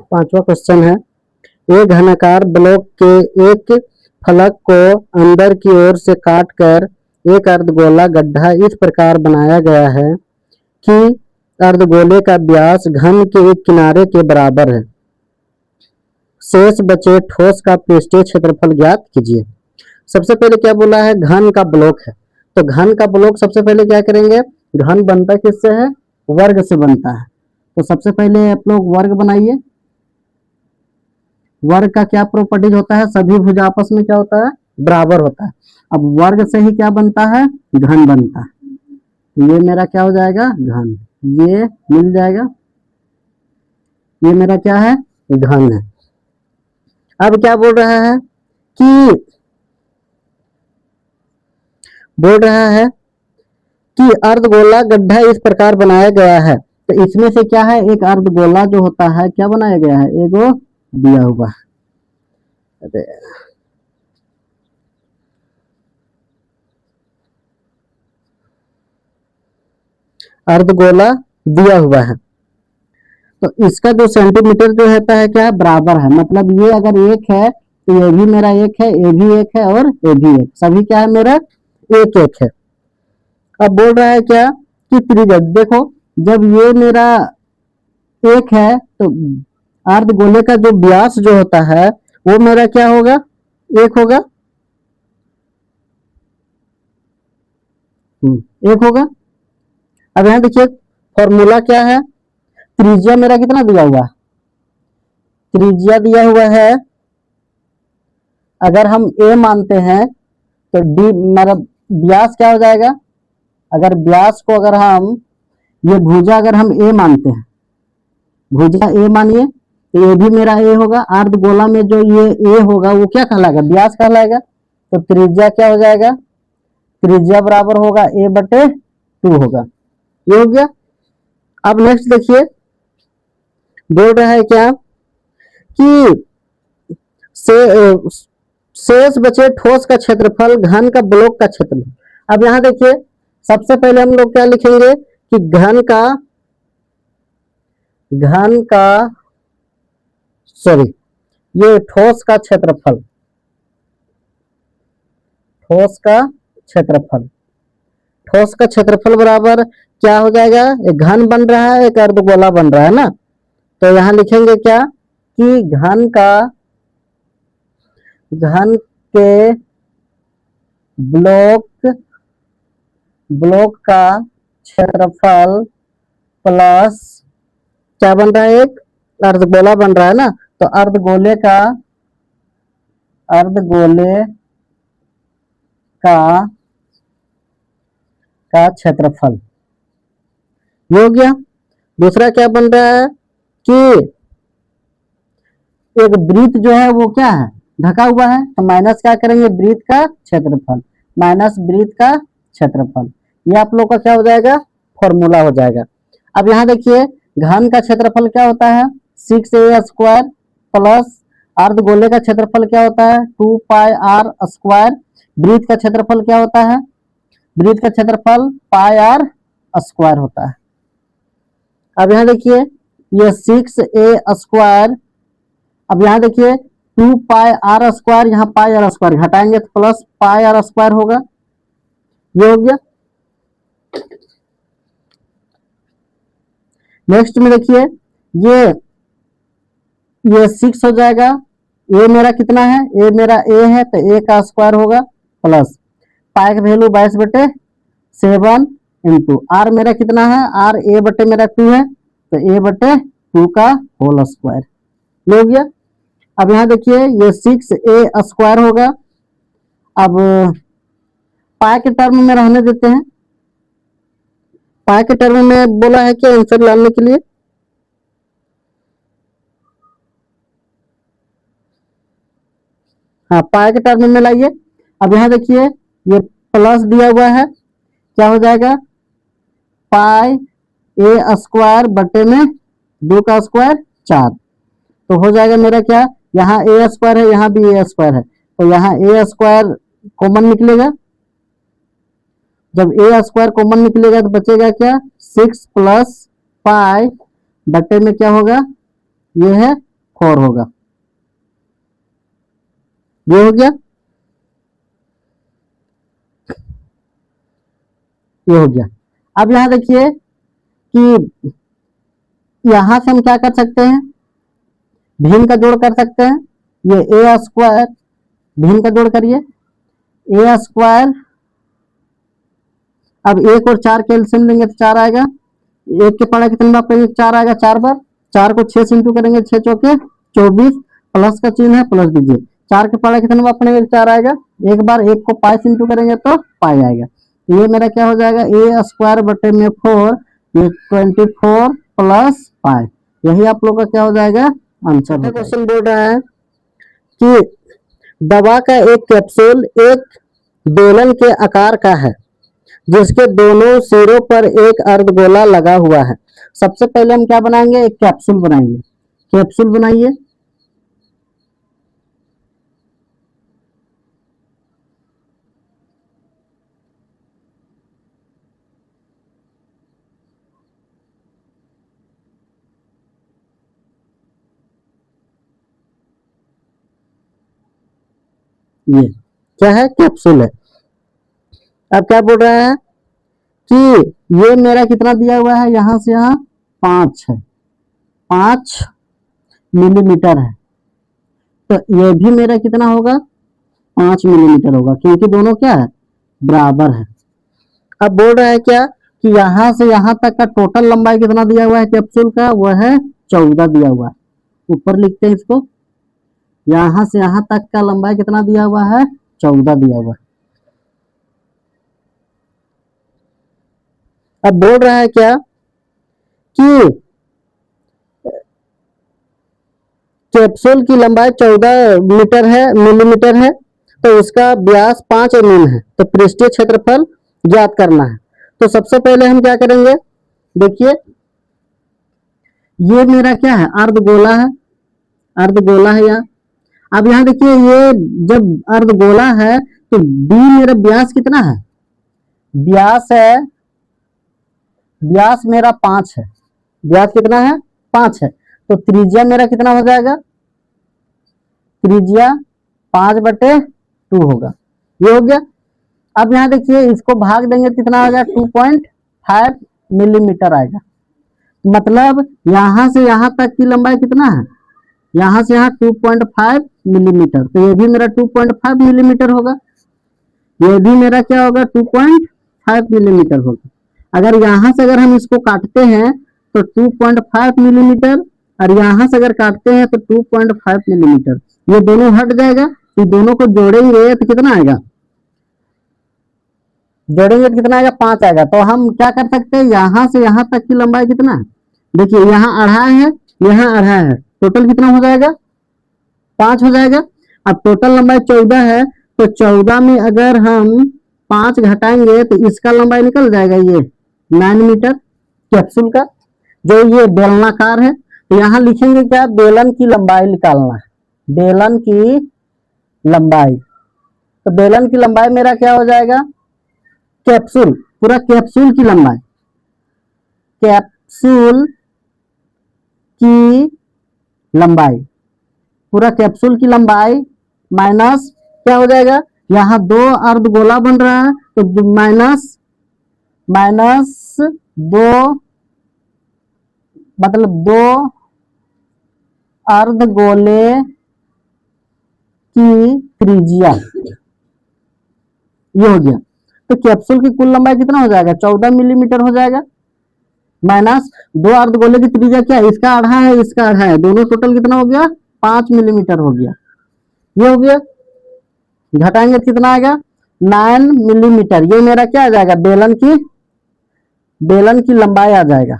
पांचवा क्वेश्चन है, एक घनाकार ब्लॉक के एक फलक को अंदर की ओर से काटकर एक अर्धगोला गड्ढा इस प्रकार बनाया गया है कि अर्धगोले का व्यास घन के एक किनारे के बराबर है। शेष बचे ठोस का पृष्ठीय क्षेत्रफल ज्ञात कीजिए। सबसे पहले क्या बोला है, घन का ब्लॉक है, तो घन का ब्लॉक सबसे पहले क्या करेंगे, घन बनता किससे है, वर्ग से बनता है। तो सबसे पहले आप लोग वर्ग बनाइए। वर्ग का क्या प्रॉपर्टीज होता है, सभी भुजा आपस में क्या होता है, बराबर होता है। अब वर्ग से ही क्या बनता है, घन बनता है। ये मेरा क्या हो जाएगा, घन, ये मिल जाएगा, ये मेरा क्या है, घन है। अब क्या बोल रहा है कि अर्धगोला गड्ढा इस प्रकार बनाया गया है। तो इसमें से क्या है, एक अर्धगोला जो होता है क्या बनाया गया है, एगो दिया हुआ है, अर्धगोला दिया हुआ है। तो इसका जो सेंटीमीटर जो होता है क्या, बराबर है। मतलब ये अगर एक है तो ये भी मेरा एक है, ये भी एक है और ये भी एक, सभी क्या है मेरा एक एक है। अब बोल रहा है क्या कि त्रिज्या, देखो जब ये मेरा एक है तो अर्धगोले का जो व्यास जो होता है वो मेरा क्या होगा, एक होगा, एक होगा। अब यहां देखिए फॉर्मूला क्या है, त्रिज्या मेरा कितना दिया हुआ है, त्रिज्या दिया हुआ है, अगर हम a मानते हैं तो d मेरा व्यास क्या हो जाएगा, अगर व्यास को अगर हम ये भुजा अगर हम a मानते हैं, भुजा a मानिए तो ये भी मेरा a होगा। अर्धगोला में जो ये a होगा वो क्या कहलाएगा, व्यास कहलाएगा। तो त्रिज्या क्या हो जाएगा, त्रिज्या बराबर होगा a/2 होगा। ये हो गया। अब नेक्स्ट देखिए बोल रहा है क्या कि शेष बचे ठोस का क्षेत्रफल घन का ब्लॉक का क्षेत्रफल। अब यहां देखिए सबसे पहले हम लोग क्या लिखेंगे कि ये ठोस का क्षेत्रफल, ठोस का क्षेत्रफल बराबर क्या हो जाएगा, एक घन बन रहा है, एक अर्धगोला बन रहा है ना। तो यहां लिखेंगे क्या कि घन के ब्लॉक का क्षेत्रफल प्लस क्या बन रहा है, एक अर्धगोला बन रहा है ना। तो अर्धगोले का क्षेत्रफल, ये हो गया। दूसरा क्या बन रहा है कि एक वृत्त जो है वो क्या है, ढका हुआ है, तो माइनस क्या करेंगे, वृत्त का क्षेत्रफल माइनस वृत्त का क्षेत्रफल। ये आप लोग का क्या हो जाएगा, फॉर्मूला हो जाएगा। अब यहां देखिए घन का क्षेत्रफल क्या होता है, 6a² प्लस अर्धगोले का क्षेत्रफल क्या होता है, 2πr²। वृत्त का क्षेत्रफल क्या होता है, वृत्त का क्षेत्रफल πr² होता है। अब यहां देखिए ये 6a², अब यहां देखिए 2πr², यहाँ πr² घटाएंगे तो प्लस πr² होगा। ये हो गया। नेक्स्ट में देखिए ये 6 हो जाएगा, ए मेरा कितना है, ए मेरा ए है तो ए का स्क्वायर होगा प्लस पाई का वैल्यू 22/7 इंटू आर मेरा कितना है, आर ए बटे मेरा 2 है तो a/2 का होल स्क्वायर। हो गया। अब यहां देखिए ये 6a² होगा। अब पाई के टर्म में रहने देते हैं, पाई के टर्म में बोला है कि आंसर लाने के लिए, हाँ पाई के टर्म में लाइए। अब यहां देखिए ये प्लस दिया हुआ है, क्या हो जाएगा, πa² बटे में 2 का स्क्वायर 4, तो हो जाएगा मेरा क्या, यहाँ a² है यहाँ भी a² है तो यहाँ a² कॉमन निकलेगा। जब a² कॉमन निकलेगा तो बचेगा क्या, 6 + π बटे में क्या होगा, ये है 4 होगा। ये हो गया, ये हो गया। अब यहां देखिए कि यहां से हम क्या कर सकते हैं, भिन्न का जोड़ कर सकते हैं। ये ए स्क्वायर, भिन्न का जोड़ करिए, ए स्क्वायर। अब 1 और 4 के एलसीएम लेंगे तो 4 आएगा। 1 के पढ़ा कितने बार करेंगे, 4 आएगा 4 बार। 4 को 6 से इंटू करेंगे, 6 चौके 24, प्लस का चिन्ह है, प्लस दीजिए। 4 के पढ़ा कितने बार पढ़ेंगे, 4 आएगा। एक बार 1 को पाई से इंटू करेंगे तो पाई आएगा। ये मेरा क्या हो जाएगा, ए स्क्वायर बटे में 4, ये 24 प्लस पाई। यही आप लोग का क्या हो जाएगा, आंसर। क्वेश्चन बोल रहा है कि दवा का एक कैप्सूल एक बेलन के आकार का है जिसके दोनों सिरों पर एक अर्धगोला लगा हुआ है। सबसे पहले हम क्या बनाएंगे, एक कैप्सूल बनाएंगे। कैप्सूल बनाइए। ये क्या है, कैप्सूल है। अब क्या बोल रहा है कि ये मेरा कितना दिया हुआ है, यहां से यहां 5 है, 5 मिलीमीटर है। तो ये भी मेरा कितना होगा, 5 मिलीमीटर होगा, क्योंकि दोनों क्या है, बराबर है। अब बोल रहा है क्या कि यहां से यहां तक का टोटल लंबाई कितना दिया हुआ है कैप्सूल का, वह है 14 दिया हुआ है। ऊपर लिखते हैं इसको, यहां से यहां तक का लंबाई कितना दिया हुआ है, 14 दिया हुआ है। अब बोल रहा है क्या कि कैप्सूल की लंबाई 14 मीटर है, मिलीमीटर है, तो उसका व्यास 5 mm है, तो पृष्ठीय क्षेत्रफल ज्ञात करना है। तो सबसे पहले हम क्या करेंगे, देखिए ये मेरा क्या है, अर्धगोला है, अर्धगोला है यहाँ। अब यहाँ देखिए ये जब अर्धगोला है तो बी मेरा व्यास कितना है, व्यास है, व्यास मेरा 5 है, व्यास कितना है, 5 है। तो त्रिज्या मेरा कितना हो जाएगा, त्रिज्या 5/2 होगा। ये हो गया। अब यहाँ देखिए इसको भाग देंगे तो कितना आ जाएगा, 2.5 मिलीमीटर आएगा। मतलब यहां से यहां तक की लंबाई कितना है, यहां से यहां 2.5 मिलीमीटर, तो ये भी मेरा 2.5 मिलीमीटर होगा। ये भी मेरा क्या होगा, 2.5 मिलीमीटर होगा। अगर यहां से अगर हम इसको काटते हैं तो 2.5 मिलीमीटर, और यहां से अगर काटते हैं तो 2.5 मिलीमीटर, ये दोनों हट जाएगा। ये दोनों को जोड़ेंगे तो कितना आएगा, जोड़ेंगे तो कितना आएगा, 5 आएगा। तो हम क्या कर सकते हैं, यहां से यहां तक की लंबाई कितना है, देखिए यहाँ 2.5 है, यहाँ 2.5 है, टोटल कितना हो जाएगा, 5 हो जाएगा। अब टोटल लंबाई 14 है, तो 14 में अगर हम 5 घटाएंगे तो इसका लंबाई निकल जाएगा, ये 9 मीटर कैप्सूल का, जो ये बेलनाकार है। तो यहाँ लिखेंगे क्या, बेलन की लंबाई निकालना है, बेलन की लंबाई। तो बेलन की लंबाई मेरा क्या हो जाएगा, कैप्सूल, पूरा कैप्सूल की लंबाई, कैप्सूल की लंबाई, पूरा कैप्सूल की लंबाई माइनस क्या हो जाएगा, यहाँ 2 अर्धगोला बन रहा है तो माइनस 2, मतलब 2 अर्धगोले की त्रिज्या, ये हो गया। तो कैप्सूल की कुल लंबाई कितना हो जाएगा, 14 मिलीमीटर हो जाएगा, माइनस 2 अर्धगोले की त्रिज्या क्या है, इसका 2.5 है, इसका 2.5 है, दोनों टोटल कितना हो गया, 5 मिलीमीटर हो गया। ये हो गया। घटाएंगे तो कितना आएगा, 9 मिलीमीटर। ये मेरा क्या आ जाएगा, बेलन की लंबाई आ जाएगा,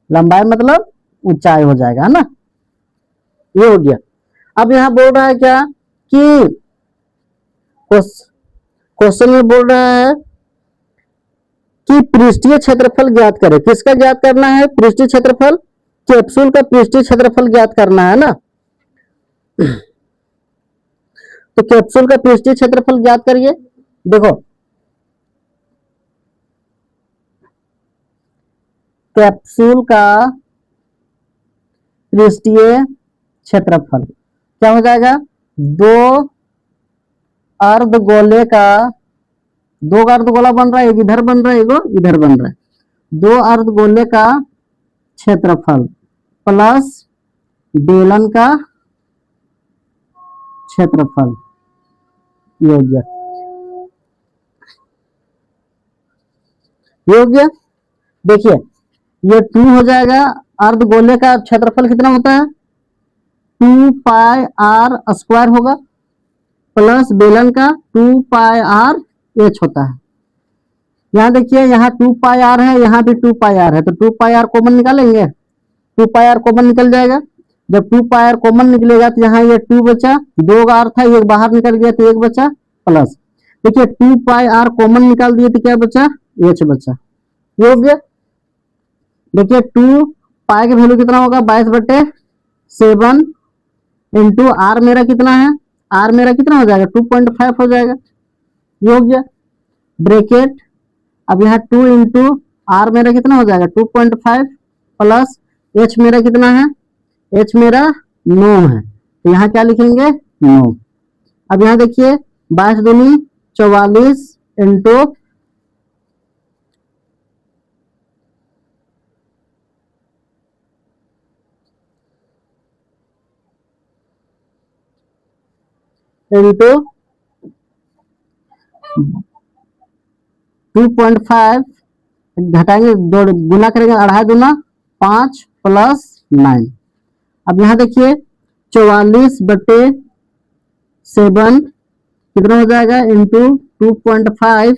लंबाई मतलब ऊंचाई हो जाएगा, है ना। ये हो गया। अब यहाँ बोल रहा है क्या कि क्वेश्चन में बोल रहा है कि पृष्ठीय क्षेत्रफल ज्ञात करें। किसका ज्ञात करना है, पृष्ठीय क्षेत्रफल, कैप्सूल का पृष्ठीय क्षेत्रफल ज्ञात करना है ना। तो कैप्सूल का पृष्ठीय क्षेत्रफल ज्ञात करिए। देखो कैप्सूल का पृष्ठीय क्षेत्रफल क्या हो जाएगा, दो अर्धगोले का, दो अर्धगोला बन रहा है, एक इधर बन रहा है, एक इधर बन रहा है, दो अर्धगोले का क्षेत्रफल प्लस बेलन का क्षेत्रफल, ये हो गया, ये हो गया। देखिए ये 2 हो जाएगा, अर्धगोले का क्षेत्रफल कितना होता है, 2 पाई आर स्क्वायर होगा, प्लस बेलन का 2 पाई आर एच होता है। यहाँ देखिए यहाँ 2 पाई आर है, यहाँ भी 2 पाई आर है, तो 2 पाई आर कॉमन निकालेंगे, 2 पाई आर कॉमन निकल जाएगा। जब 2 पाई आर कॉमन निकलेगा तो यहाँ ये 2 बचा, 2 आर था, एक बाहर निकल गया तो 1 बचा, प्लस देखिए 2 पाई आर कॉमन निकाल दिए तो क्या बचा, एच बचा, ये हो गया। देखिए 2 पाई की वैल्यू कितना होगा, 22/7 इंटू आर मेरा कितना है, आर मेरा कितना हो जाएगा, 2.5 हो जाएगा, ये हो गया ब्रैकेट। अब यहाँ 2 इंटू आर मेरा कितना हो जाएगा, 2.5 प्लस एच मेरा कितना है, एच मेरा 9 है, तो यहाँ क्या लिखेंगे 9। अब यहाँ देखिए 22 दूनी 44 इंटू इंटू 2.5 घटाएंगे, दो गुना करेंगे, 2.5 दूना 5 प्लस 9। अब यहाँ देखिए 44/7 कितना हो जाएगा, इंटू 2.5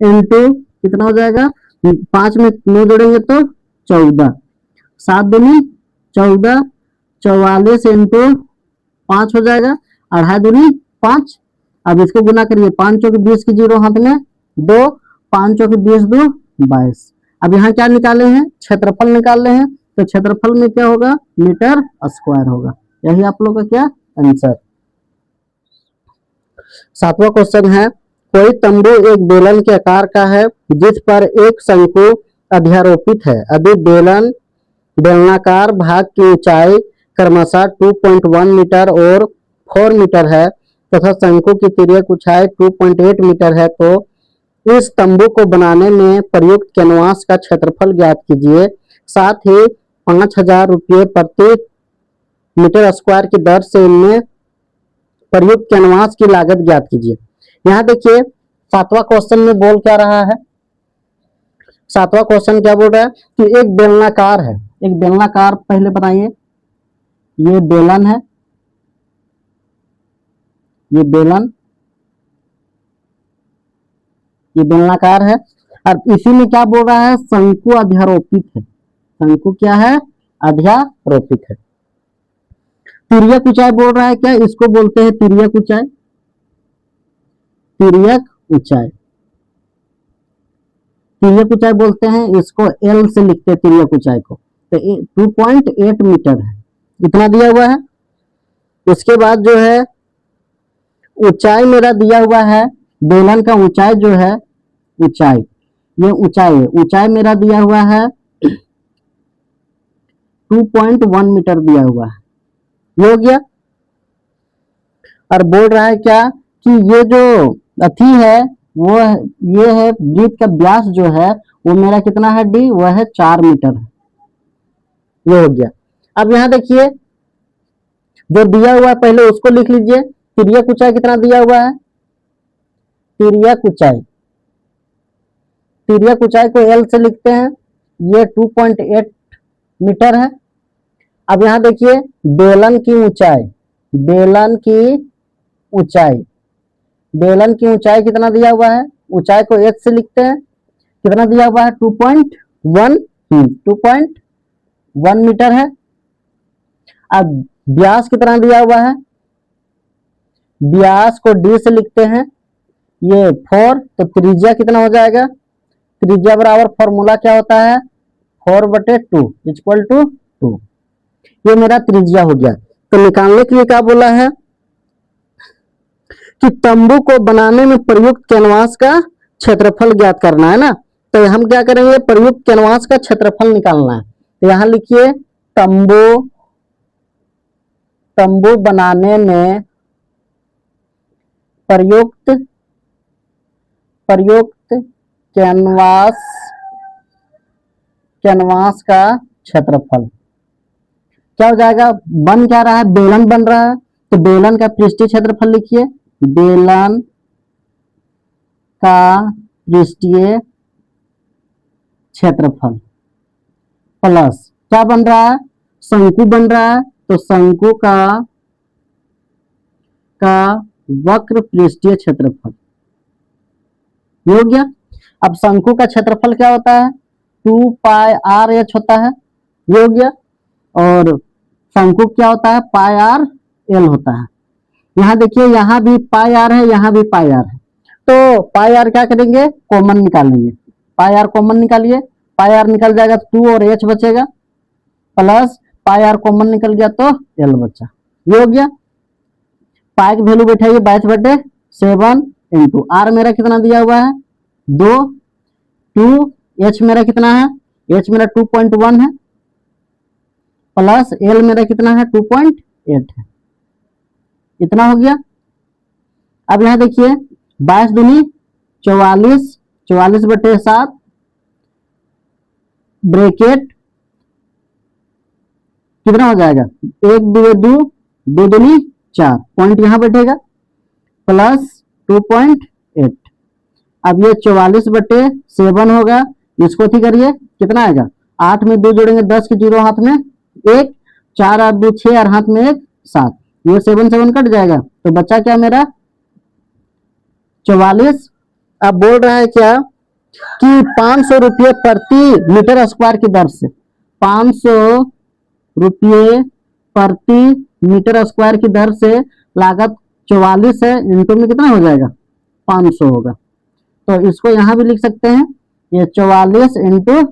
इंटू कितना हो जाएगा, 5 में 9 जोड़ेंगे तो 14, 7 दूनी 14, 44 इंटू 5 हो जाएगा, 2.5 दूनी 5। अब इसको गुना करिए, 5 चौके 20 की 0 हाथ में 2, 5 चौके 20 2 22। अब यहाँ क्या निकाले हैं, क्षेत्रफल निकाले हैं, तो क्षेत्रफल में क्या होगा, मीटर स्क्वायर होगा। यही आप लोग का क्या आंसर। 7वां क्वेश्चन है, कोई तंबू एक बेलन के आकार का है जिस पर एक शंकु अध्यारोपित है। यदि बेलन बेलनाकार भाग की ऊंचाई क्रमशः 2.1 मीटर और 4 मीटर है तथा शंकु की तिर्यक ऊंचाई 2.8 मीटर है, तो इस तंबू को बनाने में प्रयुक्त कैनवास का क्षेत्रफल ज्ञात कीजिए। साथ ही 5,000 रुपये प्रति मीटर स्क्वायर की दर से इनमें प्रयुक्त कैनवास की लागत ज्ञात कीजिए। यहाँ देखिए 7वां क्वेश्चन में बोल क्या रहा है, 7वां क्वेश्चन क्या बोल रहा है कि एक बेलनाकार है, एक बेलनाकार, पहले बताइए ये बेलन है, ये बेलन, ये बेलनाकार है, और इसी में क्या बोल रहा है, शंकु अध्यारोपित है, शंकु क्या है, अध्यारोपित है। तिर्यक ऊंचाई बोल रहा है क्या, इसको बोलते हैं तिर्यक ऊंचाई, तिर्यक ऊंचाई, तिर्यक ऊंचाई बोलते हैं इसको, एल से लिखते हैं तिर्यक ऊंचाई को, तो 2.8 मीटर है, इतना दिया हुआ है। उसके बाद जो है ऊंचाई मेरा दिया हुआ है, बेलन का ऊंचाई जो है, ऊंचाई, ये ऊंचाई है, ऊंचाई मेरा दिया हुआ है 2.1 मीटर दिया हुआ है, ये हो गया। और बोल रहा है क्या कि ये जो अथी है वो ये है, वृत्त का व्यास जो है वो मेरा कितना है, डी, वह है 4 मीटर है, ये हो गया। अब यहाँ देखिए जो दिया हुआ है पहले उसको लिख लीजिए, तिर्यक ऊंचाई कितना दिया हुआ है, तिर्यक ऊंचाई, तिर्यक ऊंचाई को एल से लिखते हैं, ये 2.8 मीटर है। अब यहाँ देखिए बेलन की ऊंचाई, बेलन की ऊंचाई, बेलन की ऊंचाई कितना दिया हुआ है, ऊंचाई को एच से लिखते हैं, कितना दिया हुआ है 2.1 मीटर है। अब व्यास कितना दिया हुआ है, व्यास को डी से लिखते हैं, ये 4, तो त्रिज्या कितना हो जाएगा, त्रिज्या बराबर फॉर्मूला क्या होता है, 4/2 इक्वल टू 2, ये मेरा त्रिज्या हो गया। तो निकालने के लिए क्या बोला है कि तंबू को बनाने में प्रयुक्त कैनवास का क्षेत्रफल ज्ञात करना है ना, तो हम क्या करेंगे, प्रयुक्त कैनवास का क्षेत्रफल निकालना है। तो यहां लिखिए तंबू तंबू बनाने में प्रयुक्त प्रयुक्त कैनवास कैनवास का क्षेत्रफल क्या हो जाएगा? बन क्या रहा है? बेलन बन रहा है, तो बेलन का पृष्ठीय क्षेत्रफल लिखिए। बेलन का पृष्ठीय क्षेत्रफल प्लस क्या बन रहा है? शंकु बन रहा है, तो शंकु का वक्र पृष्ठीय क्षेत्रफल। ये हो गया। अब शंकु का क्षेत्रफल क्या होता है? 2 पाई आर एच होता है। ये हो गया। और शंकु क्या होता है? पाई आर एल होता है। यहाँ देखिए, यहाँ भी पाई आर है, यहाँ भी पाई आर है, तो पाई आर क्या करेंगे? कॉमन निकालेंगे। पाई आर कॉमन निकालिए, पाई आर निकल जाएगा 2 और एच बचेगा, प्लस पाई आर कॉमन निकल गया तो एल बचा। ये हो गया। पाई की वैल्यू बैठाइए 22/7 इंटू आर मेरा कितना दिया हुआ है? 2, 2 एच मेरा कितना है? एच मेरा 2.1 है, प्लस एल मेरा कितना है? 2.8 है। इतना हो गया। अब यहां देखिए, 22 दूनी 44, 44/7 ब्रैकेट कितना हो जाएगा? 1 2 2, 2 दूनी 4, पॉइंट यहां बैठेगा, प्लस 2.8। अब ये 44/7 होगा। इसको थी करिए, कितना आएगा? 8 में 2 जोड़ेंगे 10 के 0 हाथ में 1, 4 8 2 6 और हाथ में 1 7, ये 7 7 कट जाएगा, तो बच्चा क्या मेरा? 44। अब बोल रहा है क्या कि 500 रुपये प्रति मीटर स्क्वायर की दर से, 500 रुपये प्रति मीटर स्क्वायर की दर से लागत 44 है, इंटू में कितना हो जाएगा? 500 होगा। तो इसको यहां भी लिख सकते हैं, ये 44 इंटू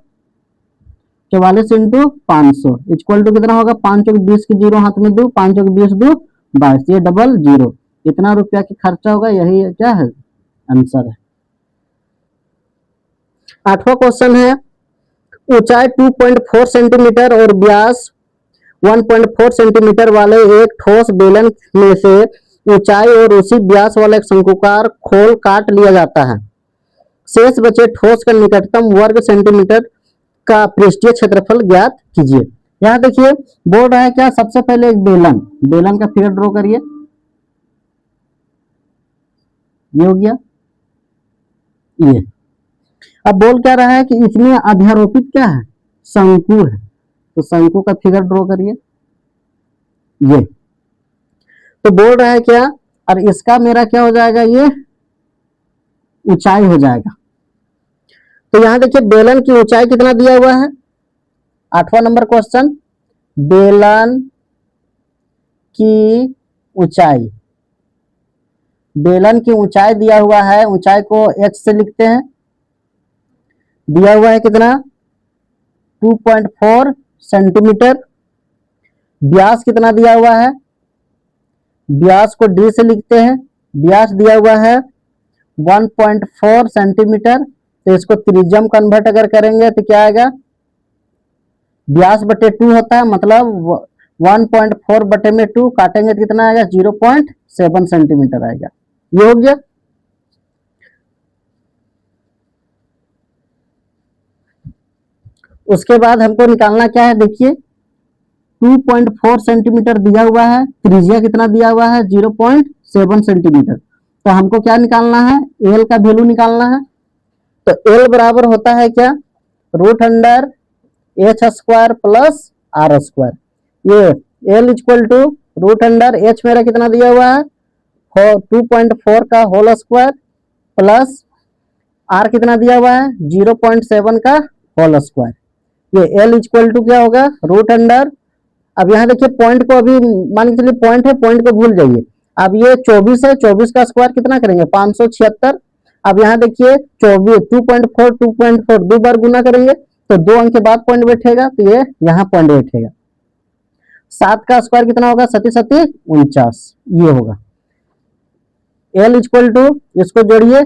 500 इक्वल टू कितना होगा? 5 चौक 20 के 0 हाथ में 2, 5 चौक 20 2 22, ये डबल 0। इतना रुपया की खर्चा होगा। यही क्या है? आंसर है। 8वां क्वेश्चन है, ऊंचाई 2.4 सेंटीमीटर और व्यास 1.4 सेंटीमीटर वाले एक ठोस बेलन में से ऊंचाई और उसी व्यास वाला एक शंकुकार खोल काट लिया जाता है। शेष बचे ठोस का निकटतम वर्ग सेंटीमीटर का पृष्ठीय क्षेत्रफल ज्ञात कीजिए। यहां देखिए, बोल रहा है क्या? सबसे पहले एक बेलन का फिगर ड्रॉ करिए। ये हो गया। ये अब बोल क्या रहा है कि इसमें अध्यारोपित क्या है? शंकु है, तो शंकु का फिगर ड्रॉ करिए। ये तो बोल रहा है क्या? और इसका मेरा क्या हो जाएगा? ये ऊंचाई हो जाएगा। तो यहां देखिए, बेलन की ऊंचाई कितना दिया हुआ है? 8वां नंबर क्वेश्चन, बेलन की ऊंचाई, बेलन की ऊंचाई दिया हुआ है। ऊंचाई को h से लिखते हैं। दिया हुआ है कितना? 2.4 सेंटीमीटर। व्यास कितना दिया हुआ है? व्यास को d से लिखते हैं। व्यास दिया हुआ है 1.4 सेंटीमीटर, तो इसको त्रिज्यम कन्वर्ट अगर करेंगे तो क्या आएगा? व्यास बटे 2 होता है, मतलब 1.4 बटे में 2 काटेंगे तो कितना आएगा? 0.7 सेंटीमीटर आएगा। ये हो गया। उसके बाद हमको निकालना क्या है? देखिए, 2.4 सेंटीमीटर दिया हुआ है, त्रिज्या कितना दिया हुआ है? 0.7 सेंटीमीटर। तो हमको क्या निकालना है? एल का वैल्यू निकालना है। तो एल बराबर होता है क्या? √h² plus r²। ये एल इक्वल टू √h मेरा कितना दिया हुआ है? 2.4 का होल स्क्वायर प्लस आर कितना दिया हुआ है? 0.7 का होल स्क्वायर। ये एल इक्वल टू क्या होगा? √। अब यहाँ देखिए, पॉइंट को अभी मान के चलिए पॉइंट है, पॉइंट को भूल जाइए। अब ये 24 है, 24 का स्क्वायर कितना करेंगे? 576। अब यहाँ देखिए 24, 2.4 2 बार गुना करेंगे तो 2 अंक के बाद पॉइंट बैठेगा, तो ये यहाँ पॉइंट बैठेगा। 7 का स्क्वायर कितना होगा? 7 7 49, ये होगा। एल इक्वल टू, इसको जोड़िए,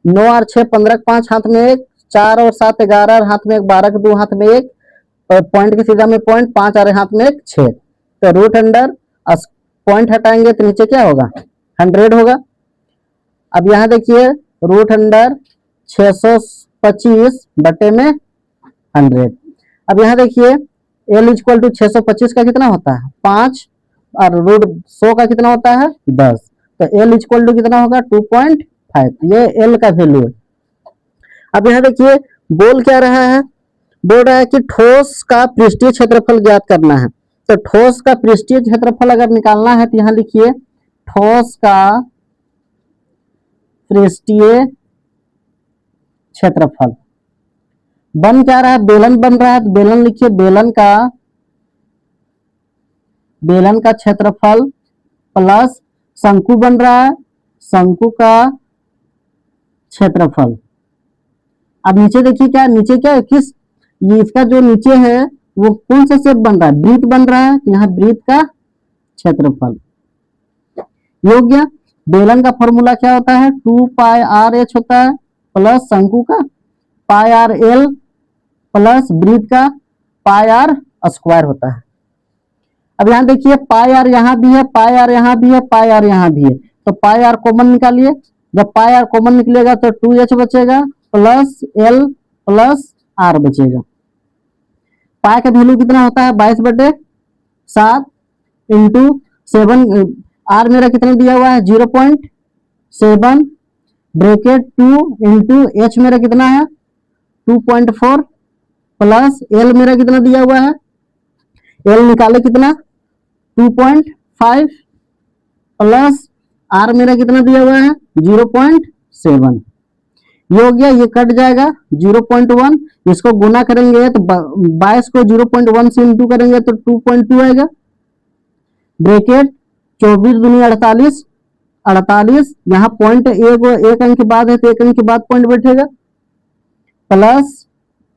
9 और 6 15 5 हाथ में 1, 4 और 7 11 हाथ में 1, 12 2 हाथ में 1, और पॉइंट के सीधा में पॉइंट, 5 और हाथ में 1 6, तो √। पॉइंट हटाएंगे तो नीचे क्या होगा, 100 होगा। अब यहाँ देखिए रूट अंडर 625 बटे में 100। अब यहाँ देखिए एल इक्वल टू 625 का कितना होता है 5 और रूट 100 का कितना होता है 10, तो एल इक्वल टू कितना होगा 2.5, ये एल का वैल्यू है। अब यहाँ देखिए बोल क्या रहा है, बोल रहा है कि ठोस का पृष्ठीय क्षेत्रफल ज्ञात करना है। तो ठोस का पृष्ठीय क्षेत्रफल अगर निकालना है तो यहाँ लिखिए ठोस का पृष्ठीय क्षेत्रफल बन क्या रहा है, बेलन बन रहा है, तो बेलन लिखिए बेलन का क्षेत्रफल प्लस शंकु बन रहा है, शंकु का क्षेत्रफल। अब नीचे देखिए क्या, नीचे क्या किस ये इसका जो नीचे है वो कौन सा शेप बन रहा है, वृत्त बन रहा है, यहाँ वृत्त का क्षेत्रफल। योग्य बेलन का फॉर्मूला क्या होता है 2πr(h) होता है प्लस शंकु का πr(l) प्लस वृत्त का πr² होता है। अब यहाँ देखिए πr यहाँ भी है, πr यहाँ भी है, πr यहाँ भी है, तो πr कॉमन निकालिए। जब πr कॉमन निकलेगा तो 2h बचेगा प्लस l प्लस r बचेगा। पाई का वैल्यू कितना होता है 22/7 इंटू 7, r मेरा कितना दिया हुआ है 0.7 ब्रैकेट 2 इंटू h मेरा कितना है 2.4 प्लस l मेरा कितना दिया हुआ है, l निकाले कितना 2.5 प्लस r मेरा कितना दिया हुआ है 0.7। ये हो गया, ये कट जाएगा 0.1, इसको गुना करेंगे तो 22 को 0.1 से इंटू करेंगे तो 2.2 आएगा ब्रैकेट 24 दूनी 48, 48 यहाँ पॉइंट एक अंक के बाद है तो एक अंक के बाद पॉइंट बैठेगा प्लस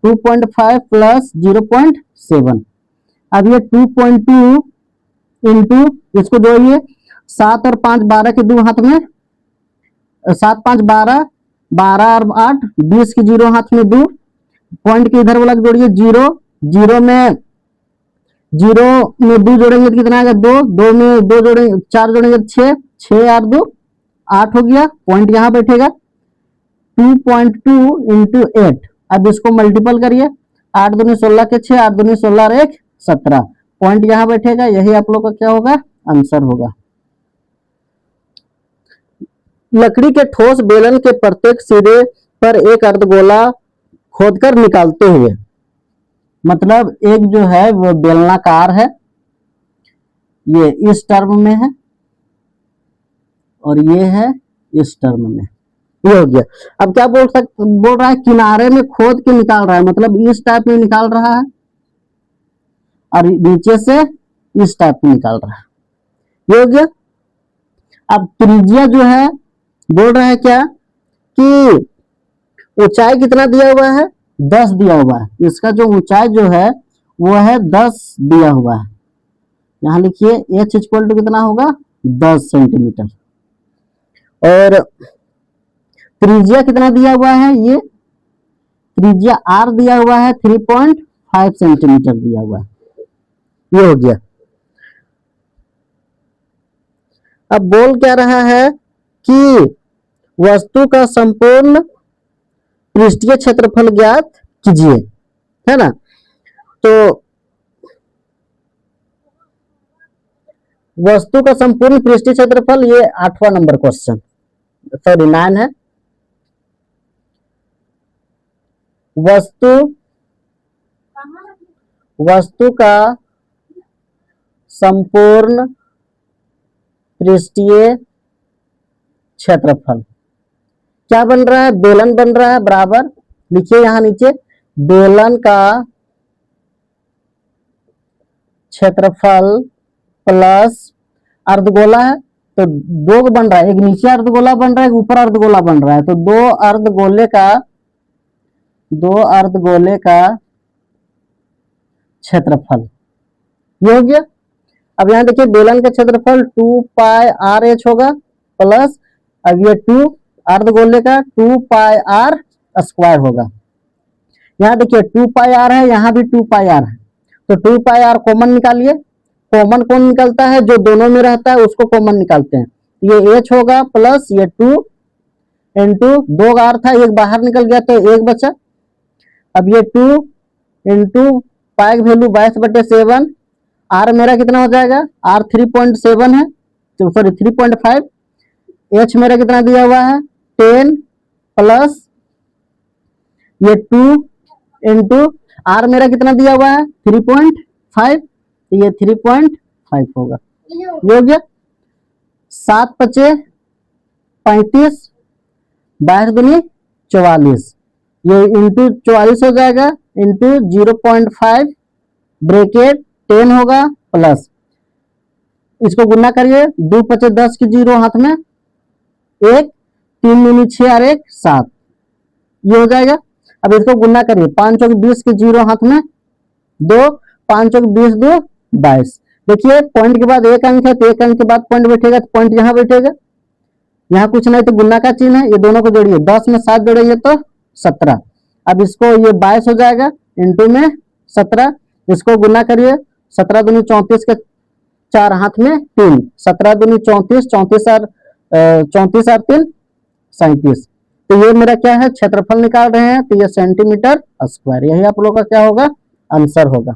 2.5 प्लस 0.7। अब ये 2.2 इंटू इसको जोड़िए 7 और 5 12 के दो हाथ में, 7 5 12, 12 और 8 20 की 0 हाथ में 2, पॉइंट के इधर वाला जोड़िए 0, 0 में 2 जोड़ेंगे तो कितना आएगा 2, 2 में 2 जोड़ेंगे 4 जोड़ेंगे 6, 6 और 2 8 हो गया, पॉइंट यहाँ बैठेगा 2.2 इंटू 8। अब इसको मल्टीपल करिए 8 दूनी 16 के 6, 8 दूनी 16 और 1 17, पॉइंट यहाँ बैठेगा, यही आप लोग का क्या होगा आंसर होगा। लकड़ी के ठोस बेलन के प्रत्येक सिरे पर एक अर्धगोला खोदकर निकालते हुए, मतलब एक जो है वो बेलनाकार है, ये इस टर्म में है और ये है इस टर्म में, ये हो गया। अब क्या बोल रहा है किनारे में खोद के निकाल रहा है, मतलब इस टाइप में निकाल रहा है और नीचे से इस टाइप में निकाल रहा है, ये हो गया। अब त्रिज्या जो है बोल रहा है क्या कि ऊंचाई कितना दिया हुआ है 10 दिया हुआ है, इसका जो ऊंचाई जो है वो है 10 दिया हुआ है, यहाँ लिखिए h इक्वल टू कितना होगा 10 सेंटीमीटर और त्रिज्या कितना दिया हुआ है, ये त्रिज्या r दिया हुआ है 3.5 सेंटीमीटर दिया हुआ है, ये हो गया। अब बोल क्या रहा है कि वस्तु का संपूर्ण पृष्ठीय क्षेत्रफल ज्ञात कीजिए, है ना। तो वस्तु का संपूर्ण पृष्ठीय क्षेत्रफल, ये 8वां नंबर क्वेश्चन, सॉरी 9 है। वस्तु का संपूर्ण पृष्ठीय क्षेत्रफल क्या बन रहा है, बेलन बन रहा है, बराबर लिखिए यहाँ नीचे बेलन का क्षेत्रफल प्लस अर्धगोला है, तो दो बन रहा है, एक नीचे अर्धगोला बन रहा है, एक ऊपर अर्धगोला बन रहा है, तो दो अर्धगोले का क्षेत्रफल, ये हो गया। अब यहाँ देखिए बेलन का क्षेत्रफल 2πr(h) होगा प्लस अब ये 2 अर्धगोले का 2πr² होगा। यहाँ देखिए 2πr है, यहाँ भी 2πr है, तो 2πr कॉमन निकालिए, कॉमन कौन निकलता है, जो दोनों में रहता है उसको कॉमन निकालते हैं। ये h होगा प्लस ये 2 इंटू 2 r था, एक बाहर निकल गया तो एक बचा। अब ये 2 इंटू पाई वैल्यू 22/7, r मेरा कितना हो जाएगा, r 3.7 है, सॉरी 3.5। h मेरा कितना दिया हुआ है 10 प्लस ये 2 इंटू r मेरा कितना दिया हुआ है 3.5, तो ये 3.5 होगा। ये हो गया। 7 × 5 = 35, 22 दूनी 44, ये इंटू 44 हो जाएगा, इंटू 0.5 ब्रैकेट 10 होगा प्लस, इसको गुना करिए, 2 × 5 = 10 की 0 हाथ में, 1 3 दूनी 6 और 1 7, ये हो जाएगा। अब इसको गुना करिए, 5 × 20 की 0 हाथ में, 2 5 × 20 2 22। देखिए पॉइंट के बाद एक अंक है तो एक अंक के बाद पॉइंट बैठेगा, तो पॉइंट यहाँ बैठेगा, यहाँ कुछ नहीं तो गुना का चिन्ह है, ये दोनों को जोड़िए, 10 में 7 जोड़ेंगे तो 17। अब इसको ये 22 हो जाएगा, इंटू में 17, इसको गुना करिए, 17 दूनी 34 के 4 हाथ में 3, 17 दूनी 34, 34 और 3 37। तो ये मेरा क्या है क्षेत्रफल निकाल रहे हैं, तो ये सेंटीमीटर स्क्वायर, यही आप लोग का क्या होगा आंसर होगा।